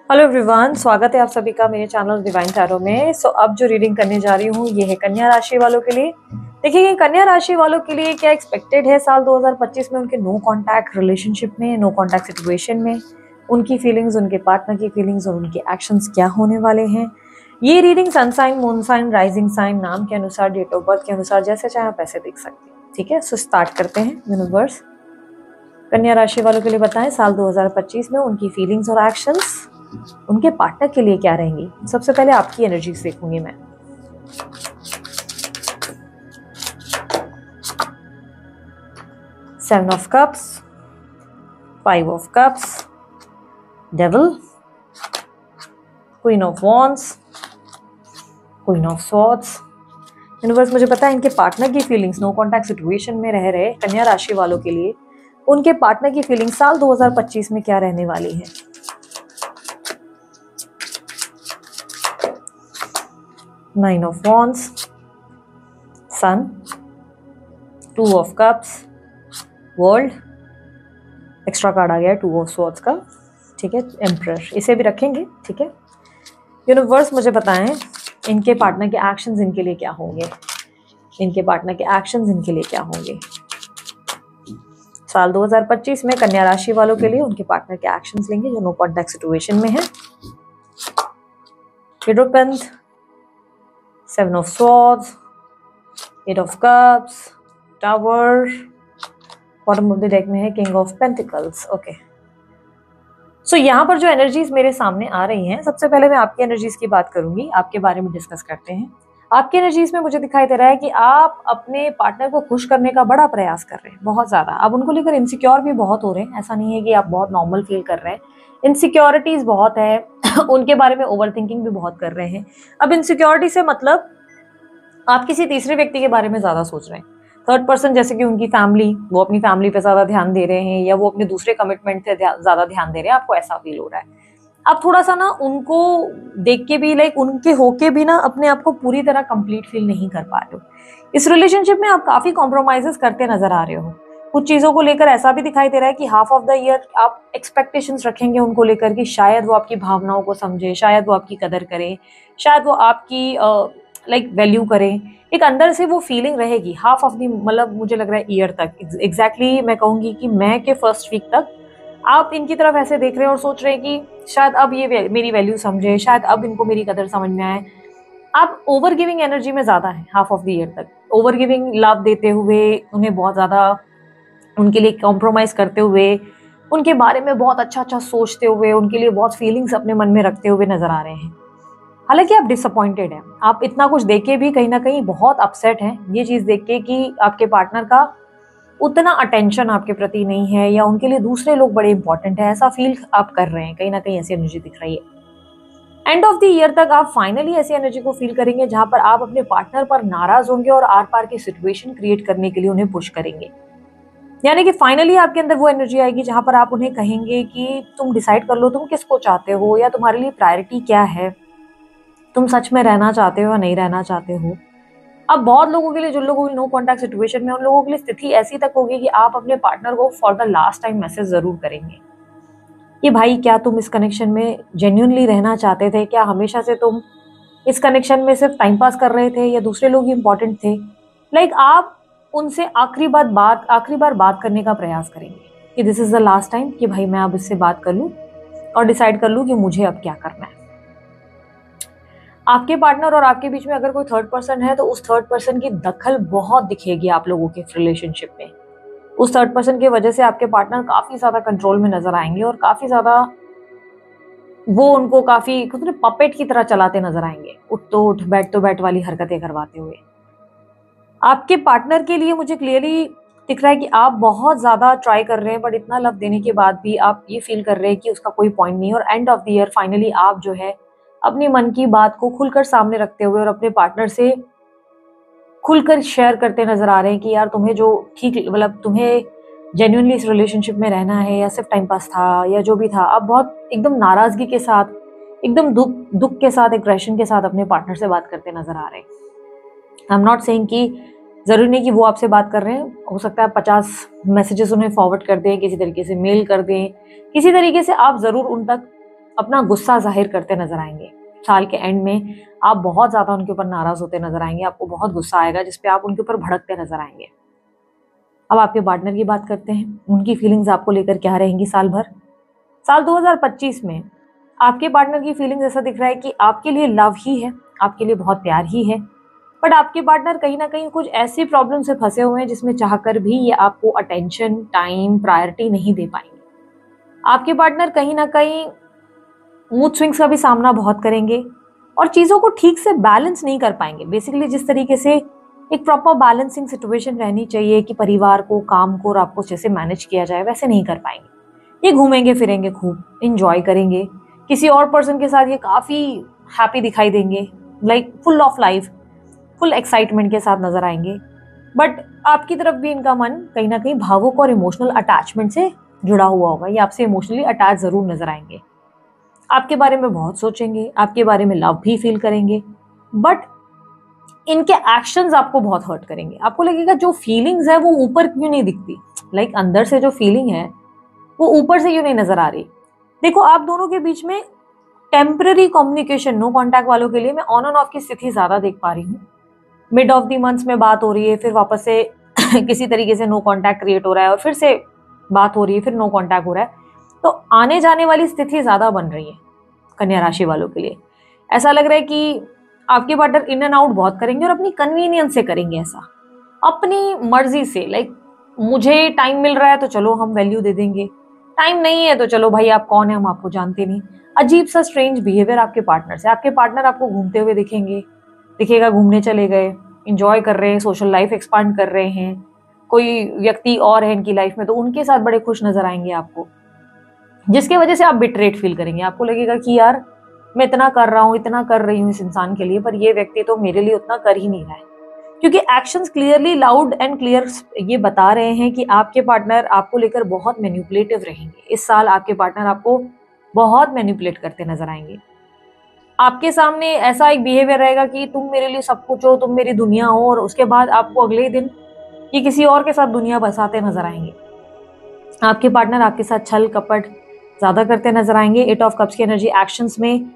Hello everyone, स्वागत है आप सभी का मेरे चैनल डिवाइन टैरो में। अब जो रीडिंग करने जा रही हूँ ये है कन्या राशि वालों के लिए। देखिए कन्या राशि वालों के लिए क्या एक्सपेक्टेड है साल 2025 में, उनके नो कांटेक्ट रिलेशनशिप में, नो कांटेक्ट सिचुएशन में, उनकी फीलिंग्स, उनके पार्टनर की फीलिंग्स और उनके एक्शंस क्या होने वाले हैं। ये reading sun sign, moon sign, rising sign, नाम के अनुसार, डेट ऑफ बर्थ के अनुसार जैसे चाहे आप ऐसे देख सकते हैं। ठीक है, सो स्टार्ट करते हैं। यूनिवर्स कन्या राशि वालों के लिए बताएं साल 2025 में उनकी फीलिंग्स और एक्शंस उनके पार्टनर के लिए क्या रहेंगी। सबसे पहले आपकी एनर्जीज देखूंगी मैं। Seven of cups, five of cups, devil, queen of wands, queen of swords. Universe मुझे पता है इनके पार्टनर की फीलिंग्स, नो कॉन्टैक्ट सिचुएशन में रह रहे कन्या राशि वालों के लिए उनके पार्टनर की फीलिंग्स साल 2025 में क्या रहने वाली है। Nine of wands, sun, two of cups, world, extra card आ गया टू ऑफ स्वॉर्ड्स का। ठीक है, एम्परर, इसे भी रखेंगे। ठीक है, यूनिवर्स मुझे बताएं इनके पार्टनर के एक्शंस इनके लिए क्या होंगे। इनके पार्टनर के एक्शंस इनके लिए क्या होंगे साल 2025 में कन्या राशि वालों के लिए। उनके पार्टनर के एक्शंस लेंगे जो नो कॉन्टैक्ट सिचुएशन में है। Hierophant, seven of swords, eight of cups, tower, bottom of the deck में है king of pentacles. Okay, so यहाँ पर जो एनर्जीज मेरे सामने आ रही हैं, सबसे पहले मैं आपकी एनर्जीज की बात करूंगी, आपके बारे में डिस्कस करते हैं। आपकी एनर्जीज में मुझे दिखाई दे रहा है कि आप अपने पार्टनर को खुश करने का बड़ा प्रयास कर रहे हैं, बहुत ज्यादा। आप उनको लेकर इनसिक्योर भी बहुत हो रहे हैं, ऐसा नहीं है कि आप बहुत नॉर्मल फील कर रहे हैं। इनसिक्योरिटीज बहुत है उनके बारे में ओवर थिंकिंग भी बहुत कर रहे हैं। अब इनसिक्योरिटी से मतलब आप किसी तीसरे व्यक्ति के बारे में ज्यादा सोच रहे हैं, थर्ड पर्सन, जैसे कि उनकी फैमिली, वो अपनी फैमिली पे ज्यादा ध्यान दे रहे हैं या वो अपने दूसरे कमिटमेंट पे ज्यादा ध्यान दे रहे हैं। आपको ऐसा फील हो रहा है। आप थोड़ा सा ना उनको देख के भी, लाइक उनके होके भी ना अपने आप को पूरी तरह कंप्लीट फील नहीं कर पा रहे हो। इस रिलेशनशिप में आप काफी कॉम्प्रोमाइजेस करते नजर आ रहे हो। कुछ चीजों को लेकर ऐसा भी दिखाई दे रहा है कि हाफ ऑफ द ईयर आप एक्सपेक्टेशंस रखेंगे उनको लेकर कि शायद वो आपकी भावनाओं को समझे, शायद वो आपकी कदर करे, शायद वो आपकी लाइक वैल्यू करें। एक अंदर से वो फीलिंग रहेगी हाफ ऑफ दी, मतलब मुझे लग रहा है ईयर तक। एग्जैक्टली मैं कहूंगी कि मई के फर्स्ट वीक तक आप इनकी तरफ ऐसे देख रहे हैं और सोच रहे हैं कि शायद अब ये मेरी वैल्यू समझे, शायद अब इनको मेरी कदर समझ में आए। आप ओवर गिविंग एनर्जी में ज्यादा है हाफ ऑफ द ईयर तक। ओवर गिविंग लव देते हुए, उन्हें बहुत ज्यादा उनके लिए कॉम्प्रोमाइज करते हुए, उनके बारे में बहुत अच्छा अच्छा सोचते हुए, उनके लिए बहुत फीलिंग्स अपने मन में रखते हुए नजर आ रहे हैं। हालांकि आप डिसअपॉइंटेड हैं, आप इतना कुछ देख के भी कहीं ना कहीं बहुत अपसेट हैं ये चीज देख के कि आपके पार्टनर का उतना अटेंशन आपके प्रति नहीं है या उनके लिए दूसरे लोग बड़े इंपॉर्टेंट है, ऐसा फील आप कर रहे हैं। कहीं ना कहीं ऐसी एनर्जी दिख रही है। एंड ऑफ द ईयर तक आप फाइनली ऐसी एनर्जी को फील करेंगे जहां पर आप अपने पार्टनर पर नाराज होंगे और आर पार की सिचुएशन क्रिएट करने के लिए उन्हें पुश करेंगे। यानी कि फाइनली आपके अंदर वो एनर्जी आएगी जहां पर आप उन्हें कहेंगे कि तुम डिसाइड कर लो तुम किसको चाहते हो या तुम्हारे लिए प्रायोरिटी क्या है, तुम सच में रहना चाहते हो या नहीं रहना चाहते हो। अब बहुत लोगों के लिए, जिन लोगों की नो कॉन्टैक्ट सिचुएशन में, उन लोगों के लिए स्थिति ऐसी तक होगी कि आप अपने पार्टनर को for the last time message जरूर करेंगे कि भाई क्या तुम इस कनेक्शन में जेन्युइनली रहना चाहते थे, क्या हमेशा से तुम इस कनेक्शन में सिर्फ टाइम पास कर रहे थे या दूसरे लोग इंपॉर्टेंट थे। लाइक आप उनसे आखिरी बार बात करने का प्रयास करेंगे कि this is the last time, कि भाई मैं अब इससे बात कर लूं और डिसाइड कर लूं कि मुझे अब क्या करना है। आपके पार्टनर और आपके बीच में अगर कोई थर्ड पर्सन है तो उस थर्ड पर्सन की दखल बहुत दिखेगी आप लोगों के रिलेशनशिप में। उस थर्ड पर्सन की वजह से आपके पार्टनर काफी ज्यादा कंट्रोल में नजर आएंगे और काफी ज्यादा वो उनको काफी कुछ पपेट की तरह चलाते नजर आएंगे, उठ तो उठ, बैठ तो बैठ वाली हरकतें करवाते हुए। आपके पार्टनर के लिए मुझे क्लियरली दिख रहा है कि आप बहुत ज्यादा ट्राई कर रहे हैं, बट इतना लव देने के बाद भी आप ये फील कर रहे हैं कि उसका कोई पॉइंट नहीं है। और end of the year finally आप जो है अपने मन की बात को खुलकर सामने रखते हुए और अपने पार्टनर से खुलकर शेयर करते नजर आ रहे हैं कि यार तुम्हें जो ठीक, मतलब तुम्हें जेन्युइनली इस रिलेशनशिप में रहना है या सिर्फ टाइम पास था या जो भी था। आप बहुत एकदम नाराजगी के साथ, एकदम दुख के साथ, एग्रेशन के साथ अपने पार्टनर से बात करते नजर आ रहे हैं। आई एम नॉट सेइंग कि जरूरी नहीं कि वो आपसे बात कर रहे हैं, हो सकता है 50 मैसेजेस उन्हें फॉरवर्ड कर दें, किसी तरीके से मेल कर दें, किसी तरीके से आप जरूर उन तक अपना गुस्सा जाहिर करते नजर आएंगे। साल के एंड में आप बहुत ज्यादा उनके ऊपर नाराज होते नजर आएंगे, आपको बहुत गुस्सा आएगा जिसपे आप उनके ऊपर भड़कते नजर आएंगे। अब आपके पार्टनर की बात करते हैं, उनकी फीलिंग्स आपको लेकर क्या रहेंगी साल भर। साल 2025 में आपके पार्टनर की फीलिंग्स ऐसा दिख रहा है कि आपके लिए लव ही है, आपके लिए बहुत प्यार ही है, बट आपके पार्टनर कहीं ना कहीं कुछ ऐसी प्रॉब्लम से फंसे हुए हैं जिसमें चाहकर भी ये आपको अटेंशन, टाइम, प्रायोरिटी नहीं दे पाएंगे। आपके पार्टनर कहीं ना कहीं मूड स्विंग्स का भी सामना बहुत करेंगे और चीज़ों को ठीक से बैलेंस नहीं कर पाएंगे। बेसिकली जिस तरीके से एक प्रॉपर बैलेंसिंग सिचुएशन रहनी चाहिए कि परिवार को, काम को और आपको जैसे मैनेज किया जाए, वैसे नहीं कर पाएंगे। ये घूमेंगे फिरेंगे, खूब इंजॉय करेंगे, किसी और पर्सन के साथ ये काफ़ी हैप्पी दिखाई देंगे, like full of life, full excitement के साथ नजर आएंगे। बट आपकी तरफ भी इनका मन कहीं ना कहीं भावुक और इमोशनल अटैचमेंट से जुड़ा हुआ होगा। ये आपसे इमोशनली अटैच जरूर नजर आएंगे, आपके बारे में बहुत सोचेंगे, आपके बारे में लव भी फील करेंगे, बट इनके एक्शंस आपको बहुत हर्ट करेंगे। आपको लगेगा जो फीलिंग्स है वो ऊपर क्यों नहीं दिखती, लाइक अंदर से जो फीलिंग है वो ऊपर से क्यों नहीं नजर आ रही। देखो, आप दोनों के बीच में टेम्पररी कम्युनिकेशन, नो कॉन्टैक्ट वालों के लिए मैं ऑन एंड ऑफ की स्थिति ज्यादा देख पा रही हूँ। मिड ऑफ द मंथ्स में बात हो रही है, फिर वापस से किसी तरीके से नो कॉन्टैक्ट क्रिएट हो रहा है और फिर से बात हो रही है, फिर नो कॉन्टैक्ट हो रहा है। तो आने जाने वाली स्थिति ज्यादा बन रही है कन्या राशि वालों के लिए। ऐसा लग रहा है कि आपके पार्टनर इन एंड आउट बहुत करेंगे और अपनी कन्वीनियंस से करेंगे, ऐसा अपनी मर्जी से। लाइक मुझे टाइम मिल रहा है तो चलो हम वैल्यू दे देंगे, टाइम नहीं है तो चलो भाई आप कौन है, हम आपको जानते नहीं। अजीब सा स्ट्रेंज बिहेवियर आपके पार्टनर से। आपके पार्टनर आपको घूमते हुए दिखेगा घूमने चले गए, इंजॉय कर रहे हैं, सोशल लाइफ एक्सपांड कर रहे हैं, कोई व्यक्ति और है इनकी लाइफ में तो उनके साथ बड़े खुश नजर आएंगे आपको, जिसकी वजह से आप बिट्रेट फील करेंगे। आपको लगेगा कि यार मैं इतना कर रहा हूँ, इतना कर रही हूँ इस इंसान के लिए, पर ये व्यक्ति तो मेरे लिए उतना कर ही नहीं रहा है। क्योंकि actions clearly, loud and clear ये बता रहे हैं कि आपके पार्टनर आपको लेकर बहुत मैनिपुलेटिव रहेंगे। इस साल आपके पार्टनर आपको बहुत मैनिपुलेट करते नजर आएंगे। आपके सामने ऐसा एक बिहेवियर रहेगा कि तुम मेरे लिए सब कुछ हो, तुम मेरी दुनिया हो, और उसके बाद आपको अगले दिन ये किसी और के साथ दुनिया बसाते नजर आएंगे। आपके पार्टनर आपके साथ छल कपट ज्यादा करते नजर आएंगे। 8 ऑफ कप्स की एनर्जी एक्शंस में,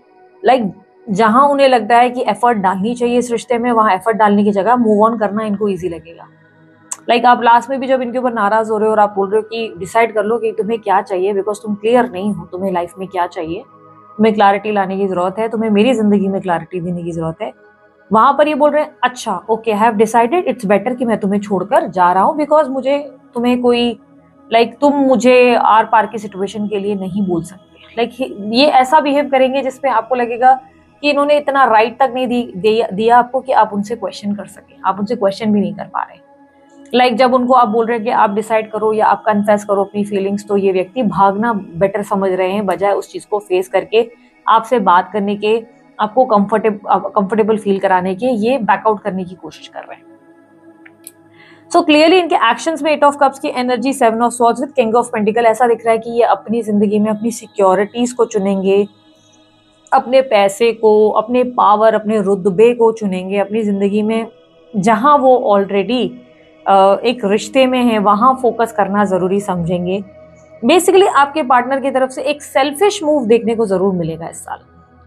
लाइक जहां उन्हें लगता है कि एफर्ट डालनी चाहिए इस रिश्ते में, वहां एफर्ट डालने की जगह मूव ऑन करना इनको ईजी लगेगा। लाइक आप लास्ट में भी जब इनके ऊपर नाराज हो रहे हो और आप बोल रहे हो कि डिसाइड कर लो कि तुम्हें क्या चाहिए, बिकॉज तुम क्लियर नहीं हो, तुम्हें लाइफ में क्या चाहिए, तुम्हें क्लैरिटी लाने की जरूरत है, तुम्हें मेरी जिंदगी में क्लैरिटी देने की जरूरत है। वहां पर ये बोल रहे हैं अच्छा okay, have decided, it's better कि मैं तुम्हें छोड़कर जा रहा हूँ, बिकॉज मुझे तुम्हें कोई तुम मुझे आर पार की सिचुएशन के लिए नहीं बोल सकते। ये ऐसा बिहेव करेंगे जिसमें आपको लगेगा कि इन्होंने इतना राइट तक नहीं दिया आपको कि आप उनसे क्वेश्चन कर सके। आप उनसे क्वेश्चन भी नहीं कर पा रहे। जब उनको आप बोल रहे हैं कि आप डिसाइड करो या आप कन्फेस करो अपनी फीलिंग्स, तो ये व्यक्ति भागना बेटर समझ रहे हैं, बजाय उस चीज को फेस करके आपसे बात करने के, आपको कंफर्टेबल फील कराने के, ये बैकआउट करने की कोशिश कर रहे हैं। सो क्लियरली इनके एक्शंस में 8 ऑफ कप्स की energy, 7 of swords with king of pentacle, ऐसा दिख रहा है कि ये अपनी जिंदगी में अपनी सिक्योरिटीज को चुनेंगे, अपने पैसे को, अपने पावर, अपने रुतबे को चुनेंगे अपनी जिंदगी में। जहां वो ऑलरेडी एक रिश्ते में है वहां फोकस करना जरूरी समझेंगे। बेसिकली आपके पार्टनर की तरफ से एक सेल्फिश मूव देखने को जरूर मिलेगा इस साल।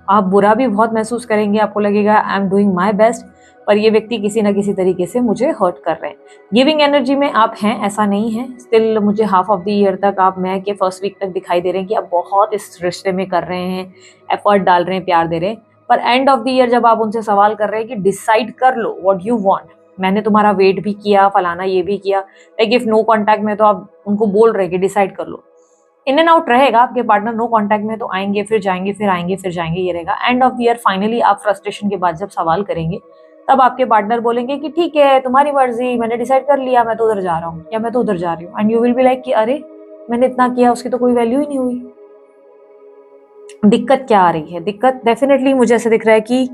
आप बुरा भी बहुत महसूस करेंगे, आपको लगेगा I am doing my best, पर ये व्यक्ति किसी ना किसी तरीके से मुझे हर्ट कर रहे हैं। गिविंग एनर्जी में आप हैं, ऐसा नहीं है। स्टिल मुझे हाफ ऑफ द ईयर तक आप मैं के फर्स्ट वीक तक दिखाई दे रहे हैं कि आप बहुत इस रिश्ते में कर रहे हैं, एफर्ट डाल रहे हैं, प्यार दे रहे हैं। पर एंड ऑफ द ईयर जब आप उनसे सवाल कर रहे हैं कि डिसाइड कर लो व्हाट यू वांट, मैंने तुम्हारा वेट भी किया, फलाना ये भी किया, इफ नो कॉन्टैक्ट में तो आप उनको बोल रहे हैं कि डिसाइड कर लो। इन एंड आउट रहेगा आपके पार्टनर, नो कॉन्टैक्ट में तो आएंगे फिर जाएंगे, फिर आएंगे फिर जाएंगे, ये रहेगा। End of the year finally आप फ्रस्ट्रेशन के बाद जब सवाल करेंगे तब आपके पार्टनर बोलेंगे कि ठीक है तुम्हारी मर्जी, मैंने डिसाइड कर लिया, मैं तो उधर जा रहा हूँ या मैं तो उधर जा रही हूँ। And you will be like कि अरे मैंने इतना किया, उसकी तो कोई वैल्यू ही नहीं हुई। दिक्कत क्या आ रही है? दिक्कत डेफिनेटली मुझे ऐसे दिख रहा है कि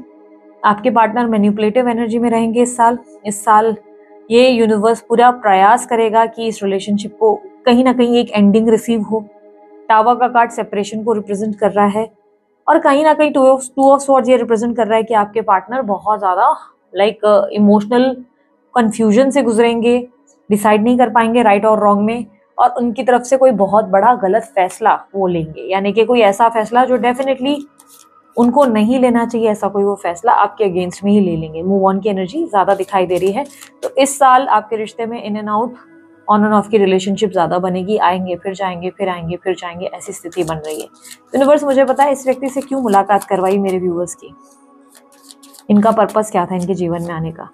आपके पार्टनर मैनिपुलेटिव एनर्जी में रहेंगे इस साल। इस साल ये यूनिवर्स पूरा प्रयास करेगा कि इस रिलेशनशिप को कहीं ना कहीं एक एंडिंग रिसीव हो। टावर का कार्ड सेपरेशन को रिप्रेजेंट कर रहा है और कहीं ना कहीं 2 ऑफ स्वॉर्ड्स ये रिप्रेजेंट कर रहा है कि आपके पार्टनर बहुत ज्यादा इमोशनल कंफ्यूजन से गुजरेंगे, डिसाइड नहीं कर पाएंगे राइट और रॉन्ग में, और उनकी तरफ से कोई बहुत बड़ा गलत फैसला वो लेंगे, यानी कि कोई ऐसा फैसला जो डेफिनेटली उनको नहीं लेना चाहिए, ऐसा कोई वो फैसला आपके अगेंस्ट में ही ले लेंगे। मूव ऑन की एनर्जी ज्यादा दिखाई दे रही है। तो इस साल आपके रिश्ते में in and out, on end of की रिलेशनशिप ज्यादा बनेगी, आएंगे फिर जाएंगे, फिर आएंगे फिर जाएंगे, ऐसी स्थिति बन रही है। यूनिवर्स मुझे बताए इस व्यक्ति से क्यों मुलाकात करवाई मेरे व्यूअर्स की, इनका पर्पस क्या था इनके जीवन में आने का।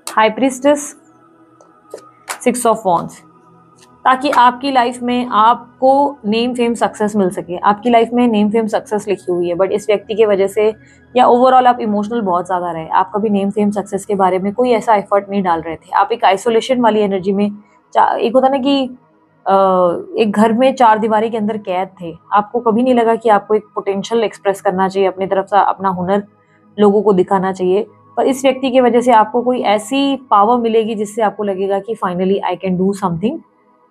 हाई प्रीस्टेस, 6 ऑफ वॉन्ड्स, ताकि आपकी लाइफ में आपको नेम फेम सक्सेस मिल सके। आपकी लाइफ में नेम फेम सक्सेस लिखी हुई है, बट इस व्यक्ति की वजह से या ओवरऑल आप इमोशनल बहुत ज़्यादा रहे। आप कभी नेम फेम सक्सेस के बारे में कोई ऐसा एफर्ट नहीं डाल रहे थे। आप एक आइसोलेशन वाली एनर्जी में, एक होता ना कि एक घर में 4 दीवारी के अंदर कैद थे। आपको कभी नहीं लगा कि आपको एक पोटेंशियल एक्सप्रेस करना चाहिए, अपनी तरफ से अपना हुनर लोगों को दिखाना चाहिए। पर इस व्यक्ति की वजह से आपको कोई ऐसी पावर मिलेगी जिससे आपको लगेगा कि finally I can do something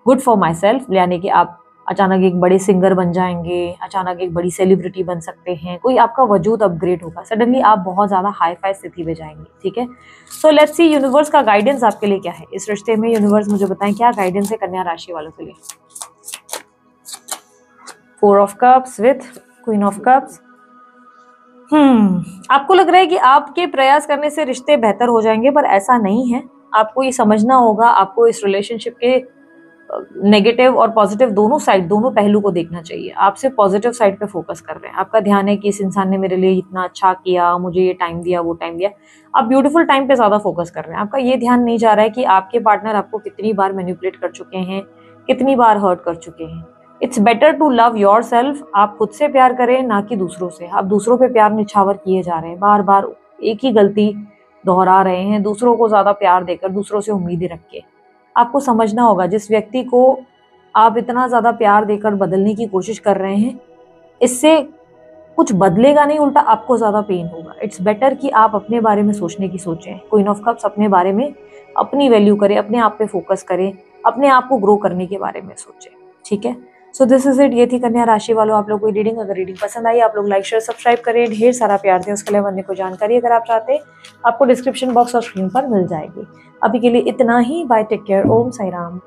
good for my self, यानी कि आप अचानक एक बड़े सिंगर बन जाएंगे, अचानक एक बड़ी सेलिब्रिटी बन सकते हैं, कोई आपका वजूद अपग्रेड होगा, सडनली आप बहुत ज़्यादा हाई फाई स्थिति में जाएंगे। ठीक है, सो लेट्स सी यूनिवर्स का गाइडेंस आपके लिए क्या है इस रिश्ते में। यूनिवर्स मुझे बताएं क्या गाइडेंस है कन्या राशि वालों के लिए। 4 of cups with queen of cups. आपको लग रहा है कि आपके प्रयास करने से रिश्ते बेहतर हो जाएंगे, पर ऐसा नहीं है। आपको ये समझना होगा, आपको इस रिलेशनशिप के नेगेटिव और पॉजिटिव दोनों साइड, दोनों पहलू को देखना चाहिए। आप सिर्फ पॉजिटिव साइड पे फोकस कर रहे हैं। आपका ध्यान है कि इस इंसान ने मेरे लिए इतना अच्छा किया, मुझे ये टाइम दिया, वो टाइम दिया। आप ब्यूटीफुल टाइम पे ज्यादा फोकस कर रहे हैं। आपका ये ध्यान नहीं जा रहा है कि आपके पार्टनर आपको कितनी बार मैनिपुलेट कर चुके हैं, कितनी बार हर्ट कर चुके हैं। It's better to love yourself. आप खुद से प्यार करें, ना कि दूसरों से। आप दूसरों पे प्यार निछावर किए जा रहे हैं, बार बार एक ही गलती दोहरा रहे हैं, दूसरों को ज्यादा प्यार देकर, दूसरों से उम्मीदें रख के। आपको समझना होगा जिस व्यक्ति को आप इतना ज्यादा प्यार देकर बदलने की कोशिश कर रहे हैं, इससे कुछ बदलेगा नहीं, उल्टा आपको ज्यादा पेन होगा। इट्स बेटर कि आप अपने बारे में सोचने की सोचें। क्वीन ऑफ कप्स अपने बारे में, अपनी वैल्यू करें, अपने आप पे फोकस करें, अपने आप को ग्रो करने के बारे में सोचें। ठीक है, सो दिस इज इट। ये थी कन्या राशि वालों आप लोग को रीडिंग। अगर रीडिंग पसंद आई आप लोग लाइक शेयर सब्सक्राइब करें, ढेर सारा प्यार दें। उसके अलावा अन्य कोई जानकारी अगर आप चाहते हैं आपको डिस्क्रिप्शन बॉक्स और स्क्रीन पर मिल जाएगी। अभी के लिए इतना ही। बाय, टेक केयर, ओम साई राम।